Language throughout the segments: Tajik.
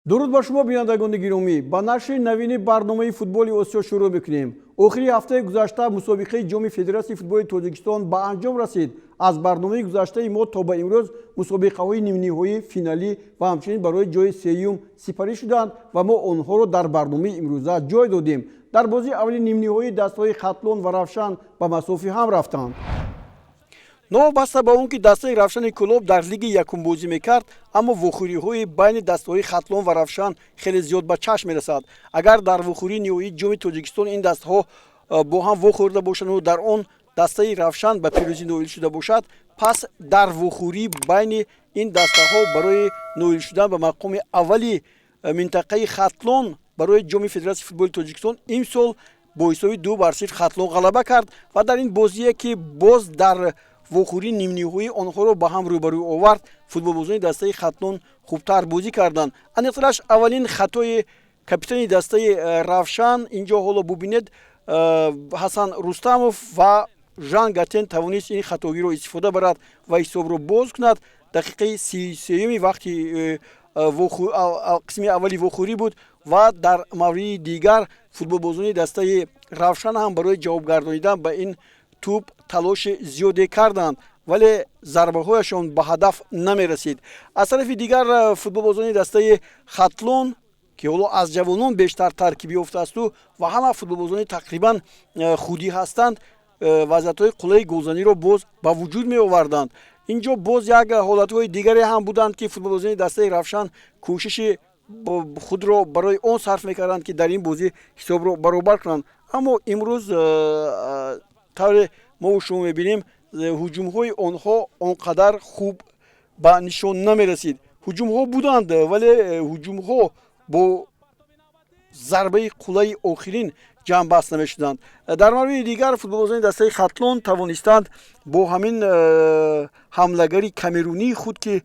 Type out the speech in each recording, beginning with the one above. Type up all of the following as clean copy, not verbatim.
дуруд ба шумо бинандагони гиромӣ, ба нашри навини барномаи футболи осиё шурӯъ мекунем. охири ҳафтаи гузашта мусобиқаи ҷоми федератсияи футболи Тоҷикистон ба анҷом расид. аз барномаи гузаштаи мо то ба имрӯз мусобиқаҳои нимниҳоӣ, финалӣ ва ҳамчунин барои ҷои сеюм сипарӣ шуданд ва мо онҳоро дар барномаи имрӯза ҷой додем. дар бозии аввали нимниҳоӣ дастаҳои хатлон ва равшан ба масофи ҳам рафтанд. новобаста ба он ки дастаи равшани кӯлоб дар лиги якум бозӣ мекард, аммо вохӯриҳои байни дастаҳои хатлон ва равшан хеле зиёд ба чашм мерасад. агар дар вохӯрии ниҳоии ҷоми Тоҷикистон ин дастаҳо бо ҳам вохӯрда бошанду дар он дастаи равшан ба пирӯзӣ ноил шуда бошад, пас дар вохӯрии байни ин дастаҳо барои ноил шудан ба мақоми аввали минтақаи хатлон барои ҷоми федератсияи футболи Тоҷикистон имсол бо ҳисоби 2-0 хатлон ғалаба кард ва дар ин бозие ки боз дар вохӯрии нимниҳоӣ онҳоро ба ҳам рӯбарӯ овард, футболбозони дастаи хатлон хубтар бозӣ карданд. аниқтараш аввалин хатои капитани дастаи равшан инҷо ҳоло бубинед, ҳасан рустамов ва жан гатен тавонист ин хатогиро истифода барад ва ҳисобро боз кунад. дақиқаи 33 вақти қисми аввали вохӯрӣ буд ва дар мавриди дигар футболбозони дастаи равшан ҳам барои ҷавобгардонидан ба ин тӯб талоши зиёде карданд, вале зарбаҳояшон ба ҳадаф намерасид. аз тарафи дигар футболбозони дастаи хатлон ки ҳоло аз ҷавонон бештар таркиб ёфтаасту ва ҳама футболбозони тақрибан худӣ ҳастанд, вазъиятҳои қулаи голзаниро боз ба вуҷуд меоварданд. инҷо боз як ҳолатҳои дигаре ҳам буданд ки футболбозони дастаи равшан кӯшиши худро барои он сарф мекарданд ки дар ин бозӣ ҳисобро баробар кунанд. аммо имрӯз тавре мо шумо мебинем ҳуҷумҳои онҳо он қадар хуб ба нишон намерасид. ҳуҷумҳо буданд, вале ҳуҷумҳо бо зарбаи қулаи охирин ҷамъбаст намешуданд. дар мавриди дигар футболбозони дастаи хатлон тавонистанд бо ҳамин ҳамлагари камерунии худ ки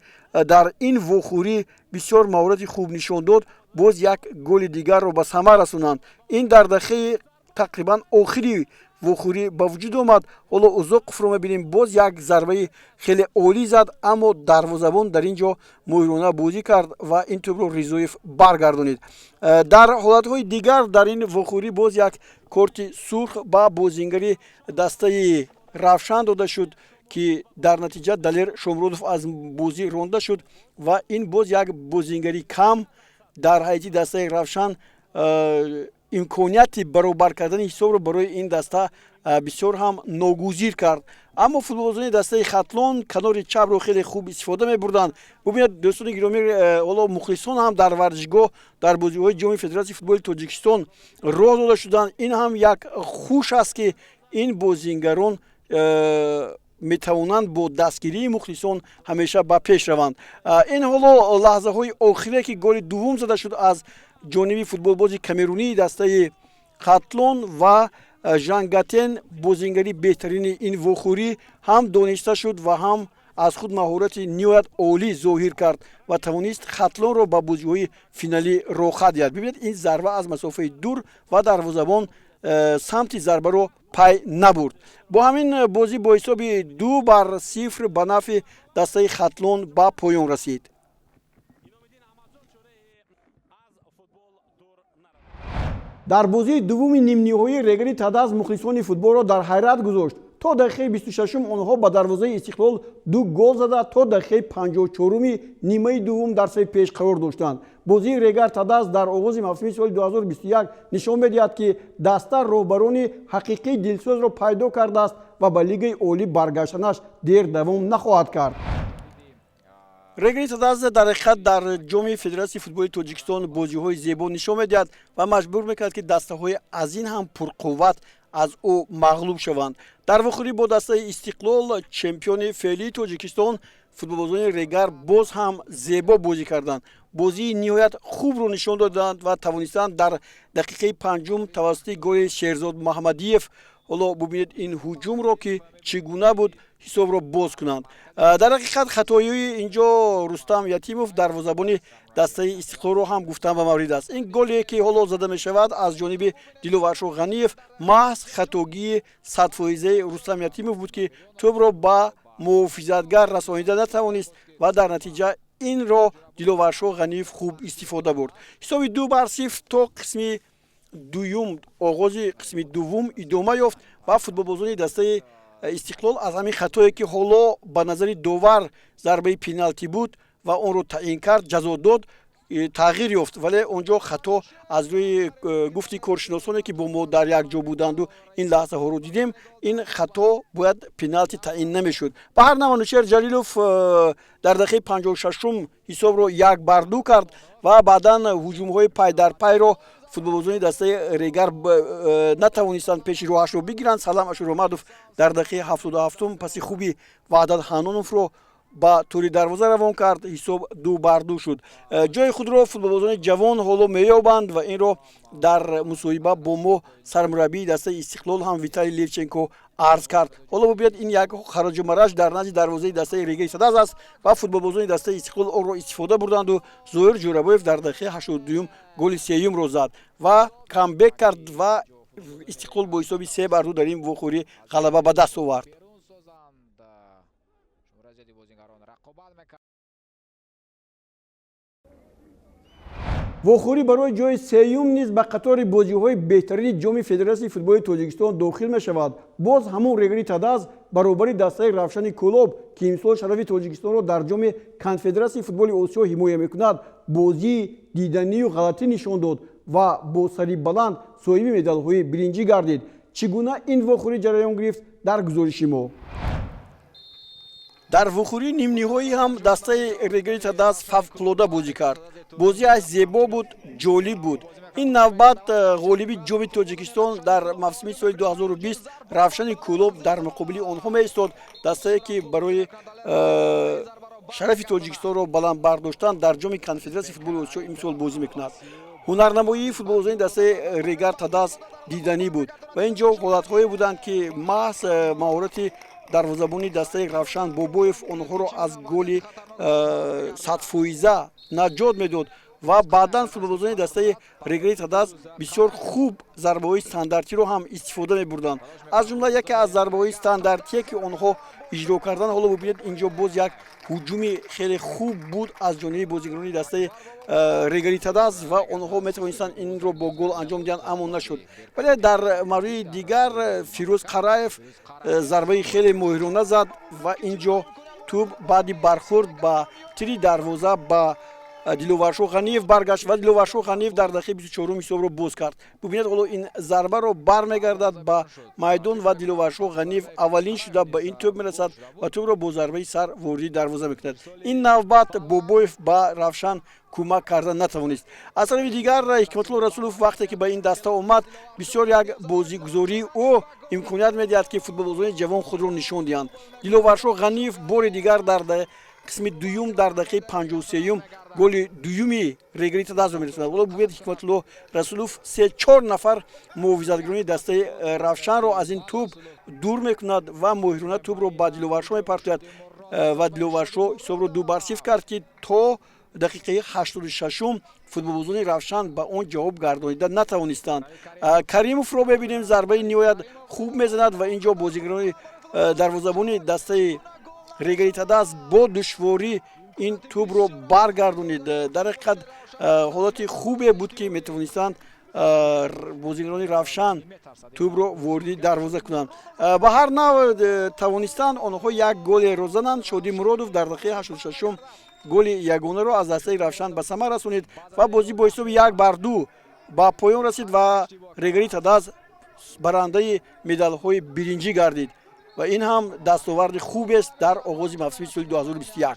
дар ин вохӯрӣ бисёр маҳорати хуб нишон дод, боз як голи дигарро ба самар расонанд. ин дар дақиқаи тақрибан охири вохӯрӣ ба вуҷуд омад. ҳоло Узоқовро мебинем, боз як зарбаи хеле олӣ зад, аммо дарвозабон дар ин ҷо моҳирона бозӣ кард ва ин тӯбро Ризоев баргардонид. дар ҳолатҳои дигар дар ин вохӯрӣ боз як корти сурх ба бозингари дастаи равшан дода шуд ки дар натиҷа Далер Шомродов аз бозӣ ронда шуд ва ин боз як бозингари кам дар ҳайати дастаи равшан имконияти баробар кардани ҳисобро барои ин даста бисёр ҳам ногузир кард. аммо футболбозони дастаи хатлон канори чапро хеле хуб истифода мебурданд. бубинед дӯстони гиромӣ, ҳоло мухлисон ҳам дар варзишгоҳ дар бозиҳои ҷоми федератсияи футболи Тоҷикистон роҳ дода шуданд. ин ҳам як хуш аст ки ин бозингарон метавонанд бо дастгирии мухлисон ҳамеша ба пеш раванд. ин ҳоло лаҳзаҳои охире ки голи дуввум зада шуд аз ҷониби футболбози камерунии дастаи хатлон ва жан гатен, бозингари беҳтарини ин вохӯрӣ ҳам дониста шуд ва ҳам аз худ маҳорати ниҳоят олӣ зоҳир кард ва тавонист хатлонро ба бозиҳои финалӣ роҳхат диҳад. бибинед ин зарба аз масофаи дур ва дарвозабон самти зарбаро пай набурд. бо ҳамин бозӣ бо ҳисоби 2-0 ба нафъи дастаи хатлон ба поён расид. дар бозии дуввуми нимниҳоӣ Регари Тадаз мухлисони футболро дар ҳайрат гузошт. то дақиқаи 26 онҳо ба дарвозаи Истиқлол 2 гол зада, то дақиқаи 54 нимаи дуввум дар сафи пеш қарор доштанд. бозии Регар Тадаз дар оғози мавсими соли 2021 нишон медиҳад ки даста роҳбарони ҳақиқии дилсӯзро пайдо кардааст ва ба Лигаи олӣ баргаштанаш дер давом нахоҳад кард. Регари Тадаз дар ҳақиқат дар ҷоми федератсияи футболи Тоҷикистон бозиҳои зебо нишон медиҳад ва маҷбур мекард ки дастаҳои аз ин ҳам пурқувват аз ӯ мағлуб шаванд. дар вохӯрӣ бо дастаи Истиқлол, чемпиони феълии Тоҷикистон, футболбозони Регар боз ҳам зебо бозӣ карданд. бозии ниҳоят хубро нишон доданд ва тавонистанд дар дақиқаи 5 тавассути голи Шерзод Маҳмадиев ҳоло бубинед ин ҳуҷумро ки чӣ гуна буд ҳисобро боз кунанд. дар ҳақиқат хатоии инҷо Рустам Ятимов дарвозабони дастаи Истиқлолро ҳам гуфтан ба маврид аст. ин голе ки ҳоло зада мешавад аз ҷониби Диловаршо Ғаниев маҳз хатогии 100%-и Рустам Ятимов буд ки тӯбро ба муҳофизатгар расонида натавонист ва дар натиҷа инро Диловаршо Ғаниев хуб истифода бурд. Ҳисоби 2-0 то қисми дуюм оғози қисми дуввум идома ёфт ва футболбозони дастаи Истиқлол аз ҳамин хатое ки ҳоло ба назари довар зарбаи пеналти буд ва онро таъин кард, ҷазо дод, тағйир ёфт, вале онҷо хато аз рӯи гуфти коршиносоне ки бо мо дар як ҷо буданду ин лаҳзаҳоро дидем, ин хато бояд пеналти таъин намешуд. Ба ҳар навъ Нушер Ҷалилов дар дақиқаи 56-ум ҳисобро 1-2 кард ва баъдан ҳуҷумҳои пай дар пайро футболбозони дастаи Регар натавонистанд пеши роҳашро бигиранд. Салам Ашуромадов дар дақиқаи 77-ум паси хуби Ваҳдат Ҳаноновро ба тури дарвоза равон кард, ҳисоб 2-2 шуд. ҷои худро футболбозони ҷавон ҳоло меёбанд ва инро дар мусоҳиба бо мо сармураббии дастаи Истиқлол ҳам Виталий Левченко арз кард. ҳоло бояд ин як хароҷумараш дар назди дарвозаи дастаи Регаи Садаз аст ва футболбозони дастаи Истиқлол онро истифода бурданду Зоир Ҷӯрабоев дар дақиқаи 82-ум голи сеюмро зад ва камбек кард ва Истиқлол бо ҳисоби 3-2 дар ин вохӯрӣ ғалаба ба даст овард. вохӯрӣ барои ҷои сеюм низ ба қатори бозиҳои беҳтарини ҷоми Федератсияи футболи Тоҷикистон дохил мешавад. боз ҳамон Регари Тадаз баробари дастаи Равшани Кӯлоб ки имсол шарафи Тоҷикистонро дар ҷоми Конфедератсияи футболи Осиё ҳимоя мекунад, бозии диданию ғалатӣ нишон дод ва бо сари баланд соҳиби медалҳои биринҷӣ гардид. чӣ гуна ин вохӯрӣ ҷараён гирифт дар гузориши мо. дар вохӯрии нимниҳоӣ ҳам дастаи Регаи Тадаз фавқулода бозӣ кард. бозиаш зебо буд, ҷолиб буд. ин навбат ғолиби ҷоми Тоҷикистон дар мавсими соли 2020 Равшани Кӯлоб дар муқобили онҳо меистод, дастае ки барои шарафи Тоҷикистонро баланд бардоштан дар ҷоми Конфедератсияи футболи Осиё имсол бозӣ мекунад. ҳунарнамоии футболбозони дастаи Регар Тадаз диданӣ буд ва ин ҷо ҳолатҳое буданд ки маҳз маҳорати дарвозабони дастаи Равшан Бобоев онҳоро аз голи 100% наҷот медод ва баъдан футболбозони дастаи Регаи Тадаз бисёр хуб зарбаҳои стандартиро ҳам истифода мебурданд. аз ҷумла яке аз зарбаҳои стандартие ки онҳо иҷро карданд, ҳоло бубинед инҷо боз як ҳуҷуми хеле хуб буд аз ҷониби бозигарони дастаи Регаи Тадаз ва онҳо метавонистанд инро бо гол анҷом диҳанд, аммо нашуд. вале дар мавриди дигар Фирӯз Қараев зарбаи хеле моҳирона зад ва инҷо тӯб баъди бархӯрд ба тири дарвоза ба Диловаршо Ғаниев баргашт ва Диловаршо Ғаниев дар дақиқаи 24-ум ҳисобро боз кард. бубинед ҳоло ин зарбаро бармегардад ба майдон ва Диловаршо Ғаниев аввалин шуда ба ин тӯб мерасад ва тӯбро бо зарбаи сар ворidi дарвоза мекунад. ин навбат Бобоев ба Равшан кӯмак карда натавонист. аз тарафи дигар Ҳикматулло Расулов вақте ки ба ин даста омад, бисёр як бозигузории ӯ имконият медиҳад ки футболбозони ҷавон худро нишон диҳанд. Диловаршо Ғаниев бори дигар дар қисми дуюм дар дақиқаи 53-ум голи дуюми Регаи Тадазро мерасонад. ҳоло бубинед Ҳикматулло Расулов 3-4 нафар муҳофизатгарони дастаи Равшанро аз ин тӯб дур мекунад ва моҳирона тӯбро ба Диловаршо мепартояд ва Диловаршо ҳисобро 2-0 кард ки то дақиқаи 86-ум футболбозони Равшан ба он ҷавоб гардонида натавонистанд. Каримовро бебинем, зарбаи ниҳоят хуб мезанад ва ин ҷо бозигарони дарвозабони дастаи Регаи Тадаз бо душворӣ ин тӯбро баргардонид. дар ҳақиқат ҳолати хубе буд ки метавонистанд бозигарони Равшан тӯбро ворidi дарвоза кунанд. ба ҳар навъ тавонистанд онҳо як голеро зананд. Шодӣ Муродов дар дақиқаи 86-ум голи ягонаро аз дастаи Равшан ба самар расонид ва бозӣ бо ҳисоби 1-2 ба поён расид ва Регаи Тадаз барандаи медалҳои биринҷӣ гардид ва ин ҳам дастоварди хубест дар оғози мавсими соли 2021.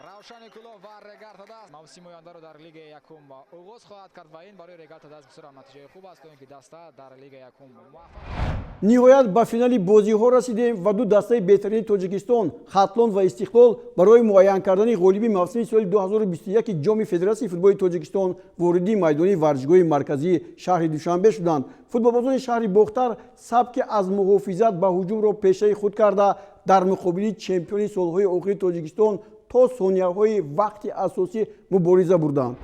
Равшани Кӯлоб ва Регар Тадаз мавсими ояндаро дар Лигаи Якум оғоз хоҳад кард ва ин барои Регар Тадаз бисёр натиҷаи хуб аст, ки даста дар Лигаи Якум ниҳоят ба финали бозиҳо расидем ва ду дастаи беҳтарини Тоҷикистон, Хатлон ва Истиқлол барои муайян кардани ғолиби мавсими соли 2021 ҷоми Федератсияи футболи Тоҷикистон ворidi майдони варзишгоҳи марказии шаҳри Душанбе шуданд. футболбозони шаҳри Бохтар сабки аз муҳофизат ба ҳуҷумро пешаи худ карда дар муқобили чемпиони солҳои охири Тоҷикистон то сонияҳои вақти асосӣ мубориза бурданд.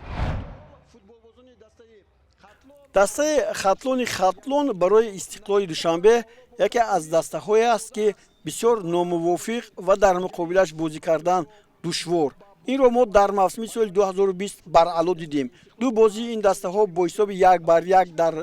дастаи Хатлони Хатлон барои Истиқлоли Душанбе яке аз дастаҳое аст ки бисёр номувофиқ ва дар муқобилаш бозӣ кардан душвор. اینро ما در موسم سال 2020 بر علا دیدیم. دو بازی این دسته ها با حساب 1-1 در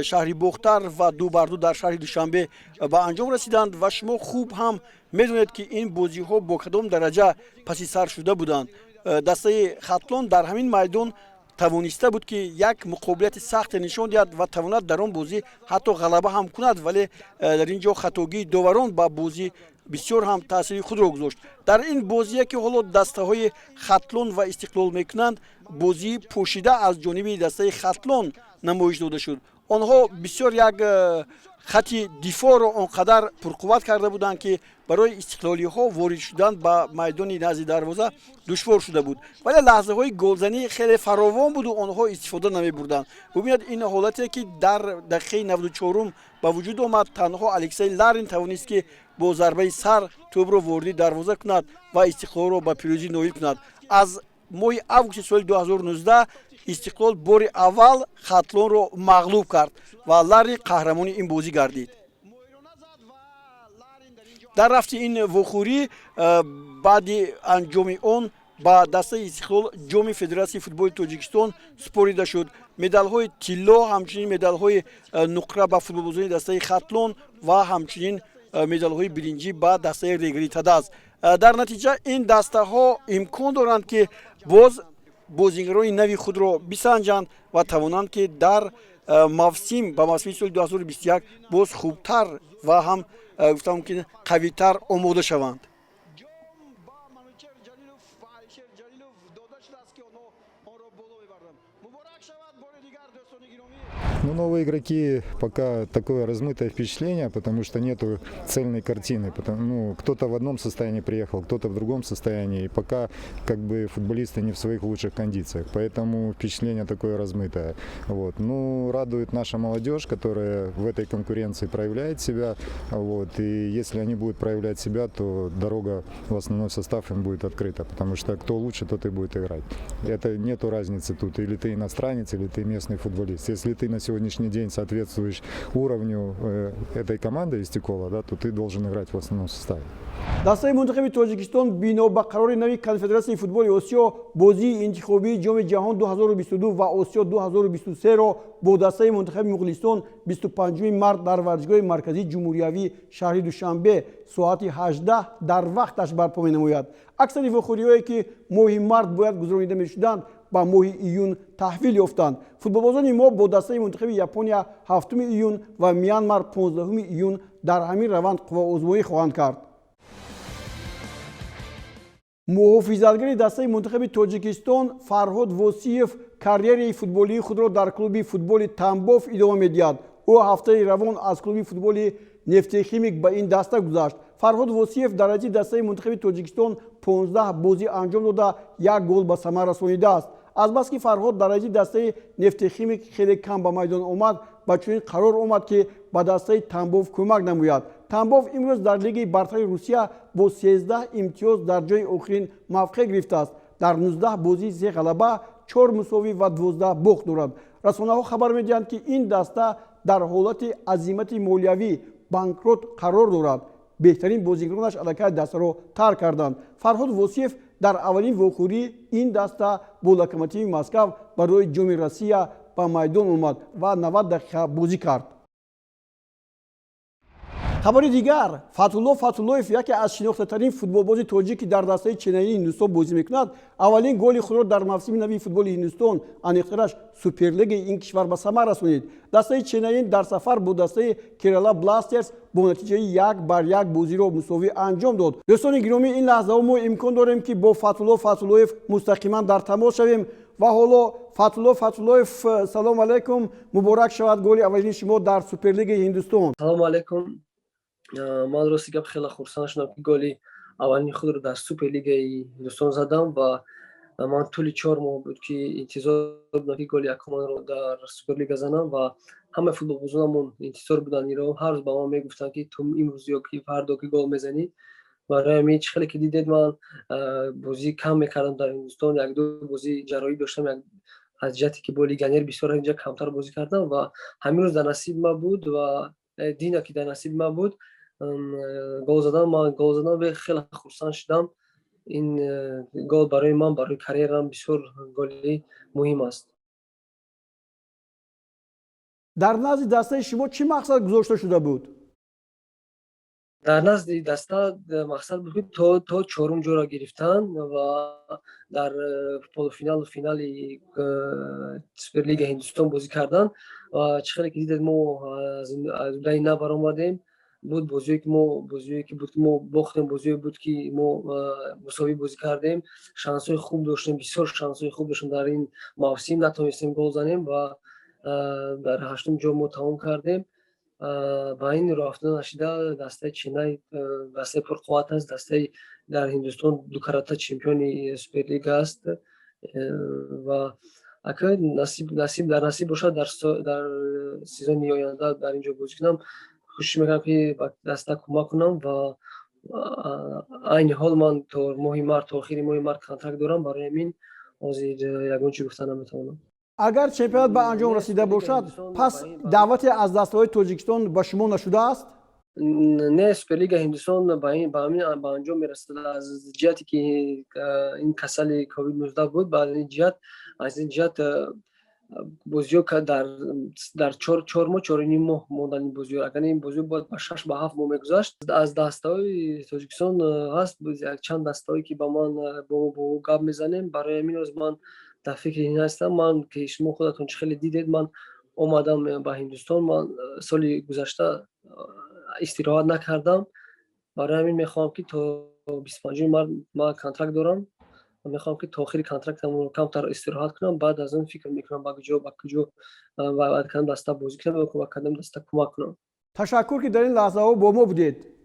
شهری بختر و 2-2 در شهر دوشنبه به انجام رسیدند و شما خوب هم میدونید که این بازی ها با کدام درجه پسی سر شده بودند. دسته خطلان در همین میدان توانسته بود که یک مقابلت سخت نشان دهد و تواند در آن بازی حتی غلبه هم کند، ولی در اینجا خطاگی داوران با بازی بسیار هم تاثیر خود را گذاشت. در این بازی که حالا دسته های خطلان و استقلال میکنند، بازی پوشیده از جانب دسته خطلان نمایش داده شد. آنها بسیار یک خط دفاع را آنقدر پرقوت کرده بودند که برای استقلالی ها وارد شدن به میدان نزد دروازه دشوار شده بود، ولی لحظه های گلزنی خیلی فراوان بود و آنها استفاده نمی بردند. ببینید این حالتی که در دقیقه 94 به وجود آمد، تنها الکسی لارین توانست که با ضربه سر توپ را وارد دروازه کند و استقلال را به پیروزی نائل کند. از ماه август سال 2019 استقلال بار اول خطلان را مغلوب کرد و لاری قهرمان این بازی گردید. در رفت این وخوری بعد انجام آن با دسته استقلال جام فدراسیون فوتبال تاجیکستان سپرده شد. مدال های طلا، همچنین مدال های نقره به فوتبال بازی دسته خطلان و همچنین مدال های برنجی به دسته ریگری تداز. در نتیجه این دسته ها امکان دارند که باز بازیگران نوی خود را بسنجند و توانند که در موسم با موسم سال 2021 باز خوبتر و هم گفتم که قویتر آماده شوند. Ну, новые игроки пока такое размытое впечатление, потому что нету цельной картины. Ну, кто-то в одном состоянии приехал, кто-то в другом состоянии. И пока как бы футболисты не в своих лучших кондициях. Поэтому впечатление такое размытое. Вот. Ну, радует наша молодежь, которая в этой конкуренции проявляет себя. Вот. И если они будут проявлять себя, то дорога в основной состав им будет открыта. Потому что кто лучше, тот и будет играть. Это нету разницы тут. Или ты иностранец, или ты местный футболист. Если ты на сегодняшний день соответствуешь уровню этой команды Истекола, да, то ты должен играть в основном составе. دسته منتخب تاجیکستان بنا به قرار نوی کنفدراسیون فوتبال آسیا بازی انتخابی جام جهان 2022 و آسیا 2023 را با دسته منتخب مغولستان 25 مارس در ورزشگاه مرکزی جمهوریوی شهر دوشنبه ساعت 18 در وقتش برپا می‌نماید. اکثر وخوری‌هایی که ماه مارس باید گذرانیده می‌شدند با ماه ایون تحویل یافتند. فوتبالبازان ما با دسته منتخب ژاپنیا 7 ایون و میانمار 15 ایون در همین روند قوه‌آزمایی خواهند کرد. محافظتگر دسته منتخب تاجیکستان فرهاد واسیف کاریر فوتبالی خود را در کلوب فوتبال تنباف ادامه می‌دهد. او هفته روان از کلوب فوتبال نفت خیمیک به این دسته گذشت. فرهاد واسیف در از دسته منتخب تاجیکستان 15 بازی انجام داده، یک گل به ثمر رسانیده است. از بس که فرهاد در از دسته نفت خیمیک خیلی کم به میدان آمد، با چنین قرار آمد که به دسته تنباف کمک نماید. تنباف امروز در لیگ برتر روسیه با 13 امتیاز در جای آخرین موقع گرفته است. در 19 بازی 3 غلبه، 4 مساوی و 12 باخت دارد. رسانه‌ها خبر می‌دهند که این دسته در حالت عزیمت مالیوی بانکروت قرار دارد. بهترین بازیکنانش الکی دسته را ترک کردند. فرهاد واسیف در اولین وخوری این دسته با لوکوموتیو مسکو برای جام روسیه به میدان آمد و 90 دقیقه بازی کرد. خبر دیگر، فتح‌الله فتح‌الله‌یف یکی از شناخته‌ترین فوتبالباز تاجیکی در دسته چینی هندوستان بازی می‌کند. اولین گل خود را در موسم نوی فوتبال هندوستان انیخترش سوپرلیگ این کشور به ثمر رسانید. دسته چینی در سفر با دسته کرالا بلاسترز با نتیجه 1-1 بازی را مساوی انجام داد. دوستان گرامی، این لحظه ما امکان داریم که با فتح‌الله فتح‌الله‌یف مستقیما در تماس شویم و حالا فتح‌الله فتح‌الله‌یف سلام علیکم، مبارک شود گل اولین شما در سوپرلیگ هندوستان. سلام علیکم. من راستی که خیلی خرسند شدم که گلی اولین خود رو در سوپرلیگ هندوستان زدم و من طول 4 ماه بود که انتظار بودم که گل یکم رو در سوپرلیگ بزنم و همه فوتبالبازانمون انتظار بودن اینا. هر روز به من میگفتن که تو امروز یا که فردا که گل میزنی. برای همین خیلی که دیدید من بازی کم میکردم در هندوستان، 1-2 بازی جراحی داشتم، یک از جهتی که با لیگنر بسیار اینجا کمتر بازی کردم و همین روز در نصیب ما بود و دینا که در نصیب ما بود گل زدم. من گل زدم و خیلی خرسند شدم این گل برای من برای کاریرم بسیار گلی مهم است. در نزد دسته شما چی مقصد گذاشته شده بود؟ در نزد دسته مقصد بود که تا چهارم جا را گرفتن و در پولفینال و فینال سوپرلیگ هندوستان بازی کردن و چقدر که دیدید ما از اونجا نبرآمدیم بود بازی که ما باختیم، بازی بود که ما مساوی بازی کردیم. شانس‌های خوب داشتیم، بسیار شانس‌های خوب داشتیم در این موسم، نتونستیم گل زنیم و در هشتم جا ما تمام کردیم. با این رفتن نشیده دسته چینی دسته پرقوت است، دسته در هندوستان دو کراته چمپیون سوپرلیگ است و اگر نصیب باشد در سیزن آینده در اینجا بازی کنم، خوشی میکنم که با دسته کمک کنم و این حال من تا ماه مارس تا آخر ماه مارس کانترکت دارم، برای همین از یگان چی گفتن نمیتونم. اگر چمپیونات به انجام رسیده باشد پس دعوتی از دسته‌های تاجیکستان به شما نشده است؟ نه، سوپرلیگ هندوستان به انجام میرسید از جهتی که این کسل کووید 19 بود. بعد از این جهت بازیو که در 4 ماه 4.5 ماه موندن این بازیو، اگر این بازیو بود به 6 به 7 ماه میگذشت. از دسته‌های تاجیکستان هست چند دسته‌ای که با من با گپ میزنیم، برای همین از من در فکر این هستم. من که شما خودتون خیلی دیدید من اومدم به هندوستان، من سال گذشته استراحت نکردم، برای همین میخوام که تا 25 مارس ما کانترکت دارم و میخوام که تا آخر کانترکتم کمتر استراحت کنم. بعد از اون فکر میکنم با کجا بعد کدام دسته بازی کنم و کدام دسته کمک کنم. تشکر که در این لحظه ها با ما بودید.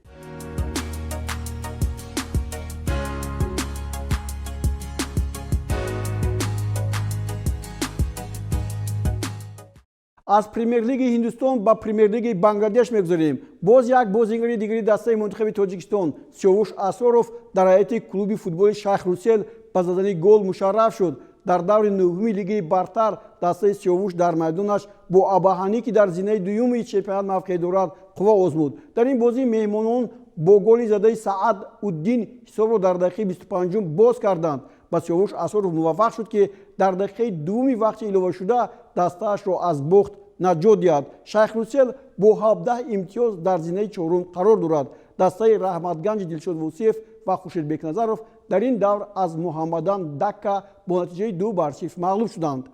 از پریمیر لیگ هندوستان با پریمیر لیگ بنگلادش میگذاریم. باز یک بازیگر دیگری دسته منتخب تاجیکستان سیاوش اسواروف در هیئت کلوب فوتبال شیخ روسیل با زدن گل مشرف شد. در دور نهمی لیگ برتر دسته سیاوش در میدانش با اباهانی که در زینه دوم چمپیونات موقع دارد قوا آزمود. در این بازی مهمانان با گل زده سعد الدین حساب را در دقیقه 25 باز کردند. با سیاوش اسواروف موفق شد که در دقیقه دوم وقت اضافه شده دسته‌اش را از بخت نجات دهد. شیخ روسیل با 17 امتیاز در زینه چهارم قرار دارد. دسته رحمتگنج دلشاد وصیف و خورشید بیکنظرов در این دور از محمدان دکا با نتیجه 2-0 مغلوب شدند.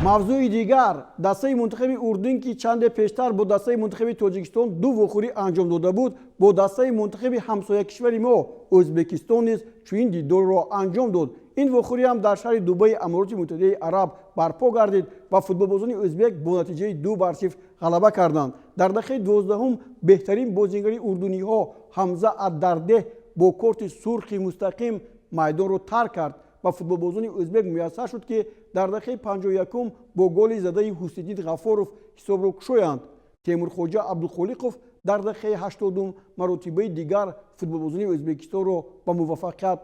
موضوع دیگر دسته منتخب اردن که چند پیشتر با دسته منتخب تاجیکستان دو وخوری انجام داده بود با دسته منتخب همسایه کشور ما ازبکستان نیز چنین دیدار را انجام داد. این وخوری هم در شهر دبی امارات متحده عرب برپا گردید و فوتبالبازان ازبک با نتیجه 2-0 غلبه کردند. در دقیقه 12 بهترین بازیگر اردنی ها حمزه الدرده با کارت سرخ مستقیم میدان را ترک کرد و فوتبالبازان ازبک میسر شد که در دقیقه 51 با گل زده حسین غفاروف حساب را گشایند. تیمور خوجا عبدالخالقوف در دقیقه 80 مرتبه دیگر فوتبالبازان ازبکستان را با موفقیت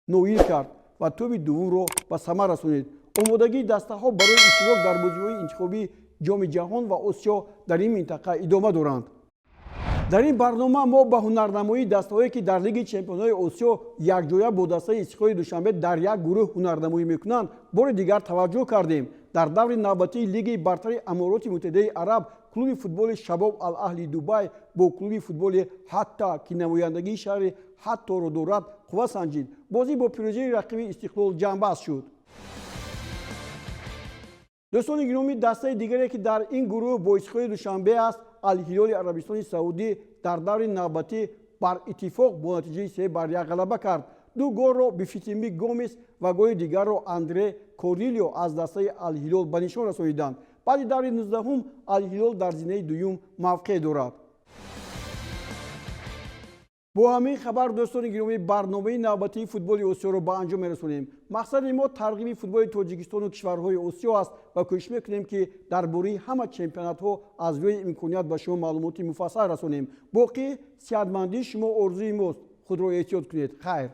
نویل کرد و توپ دوم را به ثمر رسانید. آمادگی دسته ها برای اشتراک در بازی‌های انتخابی جام جهان و آسیا در این منطقه ادامه دارند. در این برنامه ما به هنرنمایی دسته‌هایی که در لیگ چمپیون‌های آسیا یکجایه با دسته استقلال دوشنبه در یک گروه هنرنمایی میکنند بار دیگر توجه کردیم. در دور نوبتی لیگ برتر امارات متحده عرب کلوب فوتبال شباب الاهلی دبی با کلوب فوتبال حتی که نمایندگی شهر حتی را دارد قوا سنجید. بازی با پیروزی رقیب استقلال جنبست شد. دوستان گرامی، دسته دیگری که در این گروه با استقلال دوشنبه است الهلال عربستان سعودی در دور نوبتی بر اتفاق با نتیجه 3-1 غلبه کرد. دو گل را به فیتیمی گومز و گل دیگر را اندره کوریلیو از دسته الهلال به نشان رسانیدند. بعد دور 19 الهلال در زینه دوم موقع دارد. با همین خبر دوستان گرامی برنامه نوبتی فوتبال آسیا را به انجام می‌رسانیم. مقصد ما ترغیب فوتبال تاجیکستان و کشورهای آسیا است و کوشش می‌کنیم که درباره همه چمپیونات‌ها از روی امکانات به شما معلومات مفصل رسانیم. باقی صحتمندی شما آرزوی ماست. خود را احتیاط کنید. خیر.